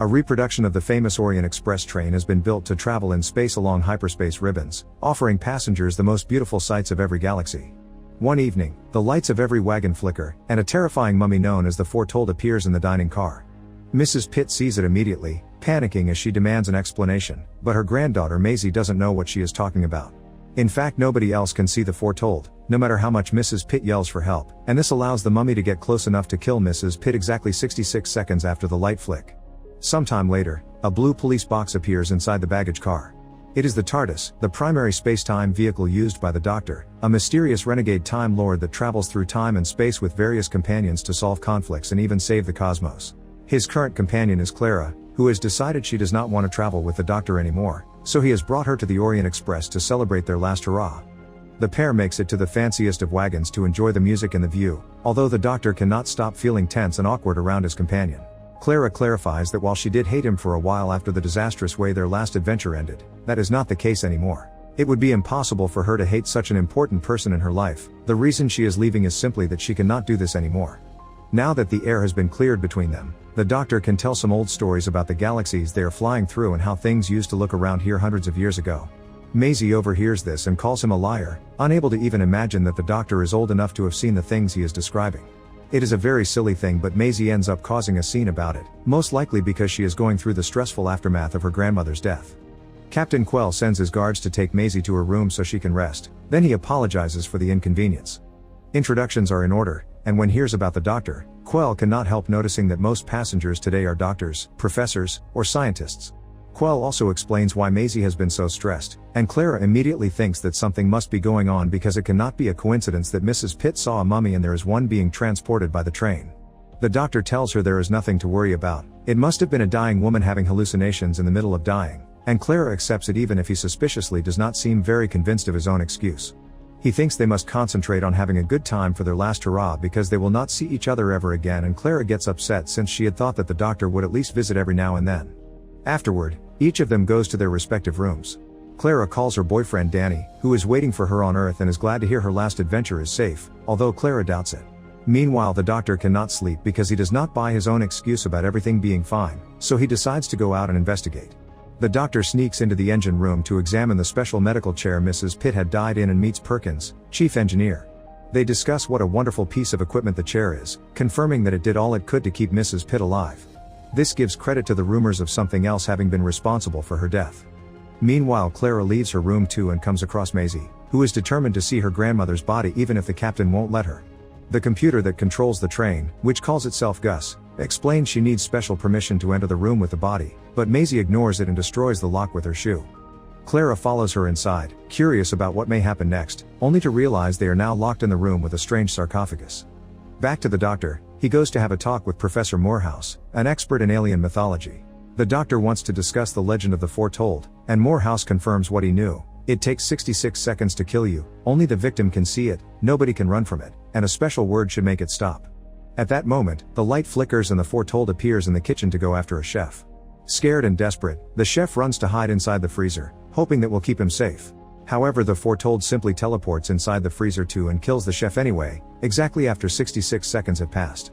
A reproduction of the famous Orient Express train has been built to travel in space along hyperspace ribbons, offering passengers the most beautiful sights of every galaxy. One evening, the lights of every wagon flicker, and a terrifying mummy known as the Foretold appears in the dining car. Mrs. Pitt sees it immediately, panicking as she demands an explanation, but her granddaughter Maisie doesn't know what she is talking about. In fact, nobody else can see the Foretold, no matter how much Mrs. Pitt yells for help, and this allows the mummy to get close enough to kill Mrs. Pitt exactly 66 seconds after the light flick. Sometime later, a blue police box appears inside the baggage car. It is the TARDIS, the primary space-time vehicle used by the Doctor, a mysterious renegade Time Lord that travels through time and space with various companions to solve conflicts and even save the cosmos. His current companion is Clara, who has decided she does not want to travel with the Doctor anymore, so he has brought her to the Orient Express to celebrate their last hurrah. The pair makes it to the fanciest of wagons to enjoy the music and the view, although the Doctor cannot stop feeling tense and awkward around his companion. Clara clarifies that while she did hate him for a while after the disastrous way their last adventure ended, that is not the case anymore. It would be impossible for her to hate such an important person in her life. The reason she is leaving is simply that she cannot do this anymore. Now that the air has been cleared between them, the Doctor can tell some old stories about the galaxies they are flying through and how things used to look around here hundreds of years ago. Maisie overhears this and calls him a liar, unable to even imagine that the Doctor is old enough to have seen the things he is describing. It is a very silly thing, but Maisie ends up causing a scene about it, most likely because she is going through the stressful aftermath of her grandmother's death. Captain Quell sends his guards to take Maisie to her room so she can rest, then he apologizes for the inconvenience. Introductions are in order, and when hears about the Doctor, Quell cannot help noticing that most passengers today are doctors, professors, or scientists. Quell also explains why Maisie has been so stressed, and Clara immediately thinks that something must be going on because it cannot be a coincidence that Mrs. Pitt saw a mummy and there is one being transported by the train. The Doctor tells her there is nothing to worry about, it must have been a dying woman having hallucinations in the middle of dying, and Clara accepts it even if he suspiciously does not seem very convinced of his own excuse. He thinks they must concentrate on having a good time for their last hurrah because they will not see each other ever again, and Clara gets upset since she had thought that the Doctor would at least visit every now and then. Afterward, each of them goes to their respective rooms. Clara calls her boyfriend Danny, who is waiting for her on Earth and is glad to hear her last adventure is safe, although Clara doubts it. Meanwhile, the Doctor cannot sleep because he does not buy his own excuse about everything being fine, so he decides to go out and investigate. The Doctor sneaks into the engine room to examine the special medical chair Mrs. Pitt had died in and meets Perkins, chief engineer. They discuss what a wonderful piece of equipment the chair is, confirming that it did all it could to keep Mrs. Pitt alive. This gives credit to the rumors of something else having been responsible for her death. Meanwhile, Clara leaves her room too and comes across Maisie, who is determined to see her grandmother's body even if the captain won't let her. The computer that controls the train, which calls itself Gus, explains she needs special permission to enter the room with the body, but Maisie ignores it and destroys the lock with her shoe. Clara follows her inside, curious about what may happen next, only to realize they are now locked in the room with a strange sarcophagus. Back to the Doctor, he goes to have a talk with Professor Morehouse, an expert in alien mythology. The Doctor wants to discuss the legend of the Foretold, and Morehouse confirms what he knew. It takes 66 seconds to kill you, only the victim can see it, nobody can run from it, and a special word should make it stop. At that moment, the light flickers and the Foretold appears in the kitchen to go after a chef. Scared and desperate, the chef runs to hide inside the freezer, hoping that will keep him safe. However, the Foretold simply teleports inside the freezer too and kills the chef anyway, exactly after 66 seconds have passed.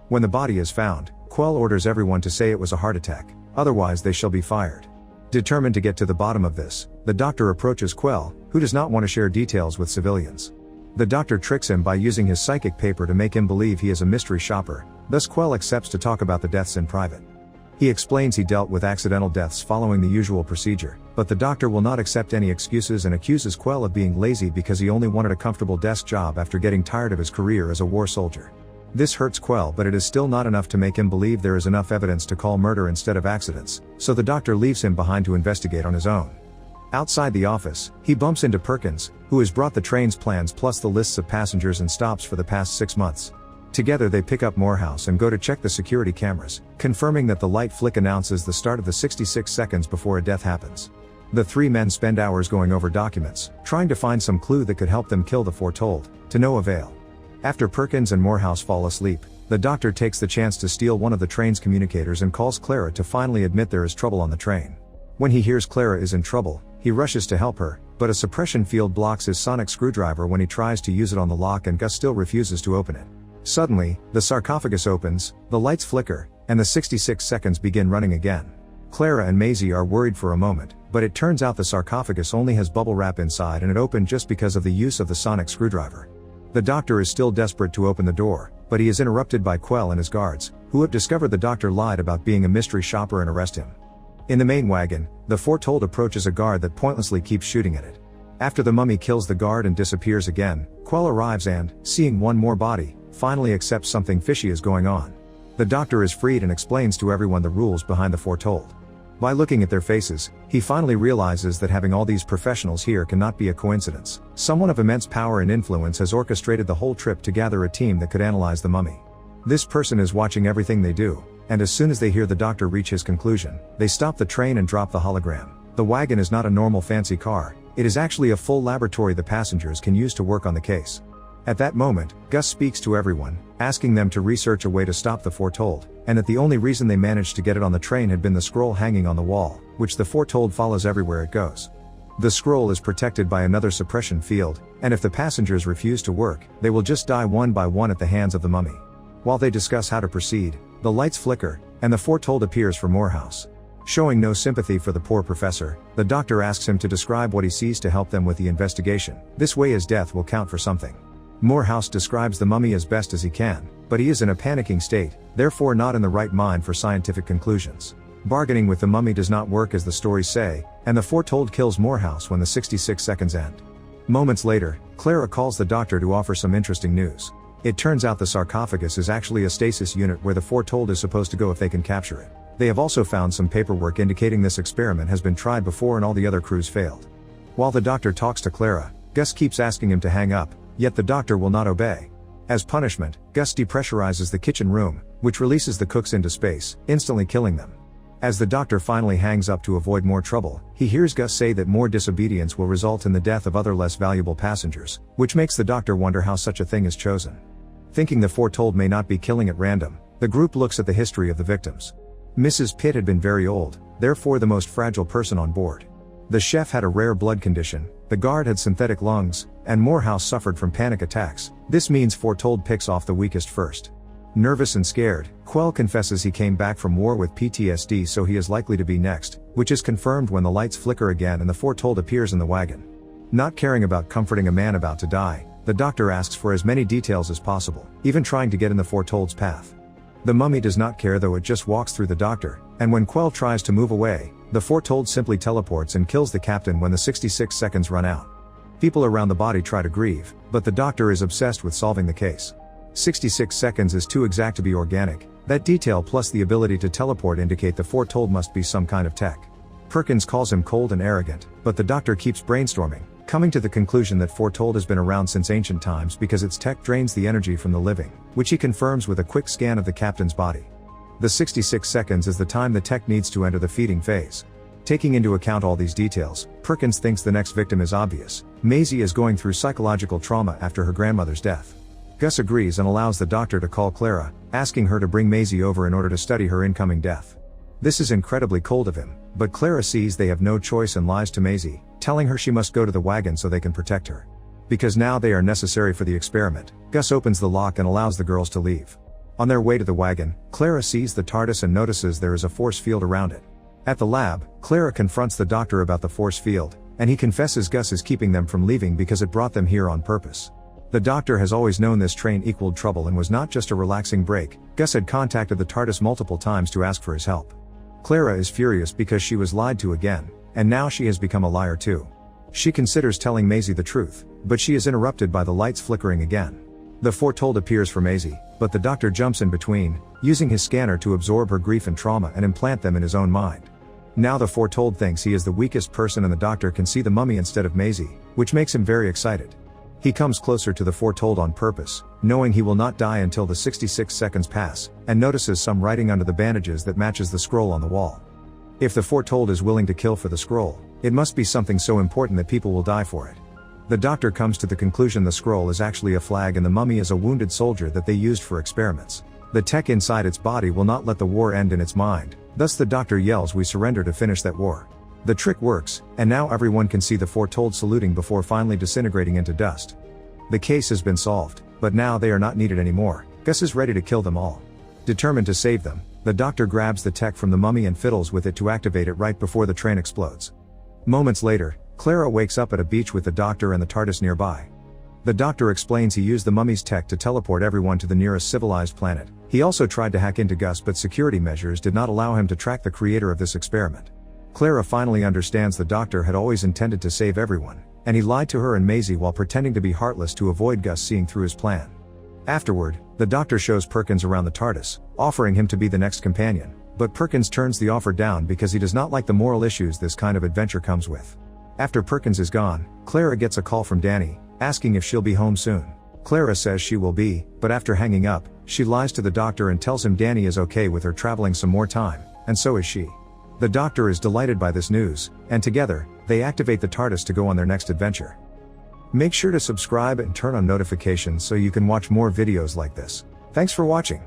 When the body is found, Quell orders everyone to say it was a heart attack, otherwise they shall be fired. Determined to get to the bottom of this, the Doctor approaches Quell, who does not want to share details with civilians. The Doctor tricks him by using his psychic paper to make him believe he is a mystery shopper, thus Quell accepts to talk about the deaths in private. He explains he dealt with accidental deaths following the usual procedure, but the Doctor will not accept any excuses and accuses Quell of being lazy because he only wanted a comfortable desk job after getting tired of his career as a war soldier. This hurts Quell, but it is still not enough to make him believe there is enough evidence to call murder instead of accidents, so the Doctor leaves him behind to investigate on his own. Outside the office, he bumps into Perkins, who has brought the train's plans plus the lists of passengers and stops for the past 6 months. Together they pick up Morehouse and go to check the security cameras, confirming that the light flick announces the start of the 66 seconds before a death happens. The three men spend hours going over documents, trying to find some clue that could help them kill the Foretold, to no avail. After Perkins and Morehouse fall asleep, the Doctor takes the chance to steal one of the train's communicators and calls Clara to finally admit there is trouble on the train. When he hears Clara is in trouble, he rushes to help her, but a suppression field blocks his sonic screwdriver when he tries to use it on the lock and Gus still refuses to open it. Suddenly, the sarcophagus opens, the lights flicker, and the 66 seconds begin running again. Clara and Maisie are worried for a moment, but it turns out the sarcophagus only has bubble wrap inside and it opened just because of the use of the sonic screwdriver. The doctor is still desperate to open the door, but he is interrupted by Quell and his guards, who have discovered the doctor lied about being a mystery shopper and arrest him. In the main wagon, the foretold approaches a guard that pointlessly keeps shooting at it. After the mummy kills the guard and disappears again, Quell arrives and, seeing one more body, finally accepts something fishy is going on. The doctor is freed and explains to everyone the rules behind the foretold. By looking at their faces, he finally realizes that having all these professionals here cannot be a coincidence. Someone of immense power and influence has orchestrated the whole trip to gather a team that could analyze the mummy. This person is watching everything they do, and as soon as they hear the doctor reach his conclusion, they stop the train and drop the hologram. The wagon is not a normal fancy car, it is actually a full laboratory the passengers can use to work on the case. At that moment, Gus speaks to everyone, asking them to research a way to stop the foretold, and that the only reason they managed to get it on the train had been the scroll hanging on the wall, which the foretold follows everywhere it goes. The scroll is protected by another suppression field, and if the passengers refuse to work, they will just die one by one at the hands of the mummy. While they discuss how to proceed, the lights flicker, and the foretold appears for Morehouse. Showing no sympathy for the poor professor, the doctor asks him to describe what he sees to help them with the investigation. This way his death will count for something. Morehouse describes the mummy as best as he can, but he is in a panicking state, therefore not in the right mind for scientific conclusions. Bargaining with the mummy does not work as the stories say, and the foretold kills Morehouse when the 66 seconds end. Moments later, Clara calls the doctor to offer some interesting news. It turns out the sarcophagus is actually a stasis unit where the foretold is supposed to go if they can capture it. They have also found some paperwork indicating this experiment has been tried before and all the other crews failed. While the doctor talks to Clara, Gus keeps asking him to hang up, yet the doctor will not obey. As punishment, Gus depressurizes the kitchen room, which releases the cooks into space, instantly killing them. As the doctor finally hangs up to avoid more trouble, he hears Gus say that more disobedience will result in the death of other less valuable passengers, which makes the doctor wonder how such a thing is chosen. Thinking the foretold may not be killing at random, the group looks at the history of the victims. Mrs. Pitt had been very old, therefore the most fragile person on board. The chef had a rare blood condition, the guard had synthetic lungs, and Morehouse suffered from panic attacks. This means foretold picks off the weakest first. Nervous and scared, Quell confesses he came back from war with PTSD, so he is likely to be next, which is confirmed when the lights flicker again and the foretold appears in the wagon. Not caring about comforting a man about to die, the doctor asks for as many details as possible, even trying to get in the foretold's path. The mummy does not care though, it just walks through the doctor, and when Quell tries to move away, the foretold simply teleports and kills the captain when the 66 seconds run out. People around the body try to grieve, but the doctor is obsessed with solving the case. 66 seconds is too exact to be organic. That detail plus the ability to teleport indicate the foretold must be some kind of tech. Perkins calls him cold and arrogant, but the doctor keeps brainstorming, coming to the conclusion that foretold has been around since ancient times because its tech drains the energy from the living, which he confirms with a quick scan of the captain's body. The 66 seconds is the time the tech needs to enter the feeding phase. Taking into account all these details, Perkins thinks the next victim is obvious. Maisie is going through psychological trauma after her grandmother's death. Gus agrees and allows the doctor to call Clara, asking her to bring Maisie over in order to study her incoming death. This is incredibly cold of him, but Clara sees they have no choice and lies to Maisie, telling her she must go to the wagon so they can protect her. Because now they are necessary for the experiment, Gus opens the lock and allows the girls to leave. On their way to the wagon, Clara sees the TARDIS and notices there is a force field around it. At the lab, Clara confronts the doctor about the force field, and he confesses Gus is keeping them from leaving because it brought them here on purpose. The doctor has always known this train equaled trouble and was not just a relaxing break. Gus had contacted the TARDIS multiple times to ask for his help. Clara is furious because she was lied to again, and now she has become a liar too. She considers telling Maisie the truth, but she is interrupted by the lights flickering again. The foretold appears for Maisie, but the doctor jumps in between, using his scanner to absorb her grief and trauma and implant them in his own mind. Now the foretold thinks he is the weakest person and the doctor can see the mummy instead of Maisie, which makes him very excited. He comes closer to the foretold on purpose, knowing he will not die until the 66 seconds pass, and notices some writing under the bandages that matches the scroll on the wall. If the foretold is willing to kill for the scroll, it must be something so important that people will die for it. The doctor comes to the conclusion the scroll is actually a flag and the mummy is a wounded soldier that they used for experiments. The tech inside its body will not let the war end in its mind, thus the doctor yells, "We surrender to finish that war." The trick works, and now everyone can see the foretold saluting before finally disintegrating into dust. The case has been solved, but now they are not needed anymore. Gus is ready to kill them all. Determined to save them, the Doctor grabs the tech from the mummy and fiddles with it to activate it right before the train explodes. Moments later, Clara wakes up at a beach with the Doctor and the TARDIS nearby. The Doctor explains he used the mummy's tech to teleport everyone to the nearest civilized planet. He also tried to hack into Gus, but security measures did not allow him to track the creator of this experiment. Clara finally understands the Doctor had always intended to save everyone, and he lied to her and Maisie while pretending to be heartless to avoid Gus seeing through his plan. Afterward, the Doctor shows Perkins around the TARDIS, offering him to be the next companion, but Perkins turns the offer down because he does not like the moral issues this kind of adventure comes with. After Perkins is gone, Clara gets a call from Danny, asking if she'll be home soon. Clara says she will be, but after hanging up, she lies to the Doctor and tells him Danny is okay with her traveling some more time, and so is she. The Doctor is delighted by this news, and together, they activate the TARDIS to go on their next adventure. Make sure to subscribe and turn on notifications so you can watch more videos like this. Thanks for watching.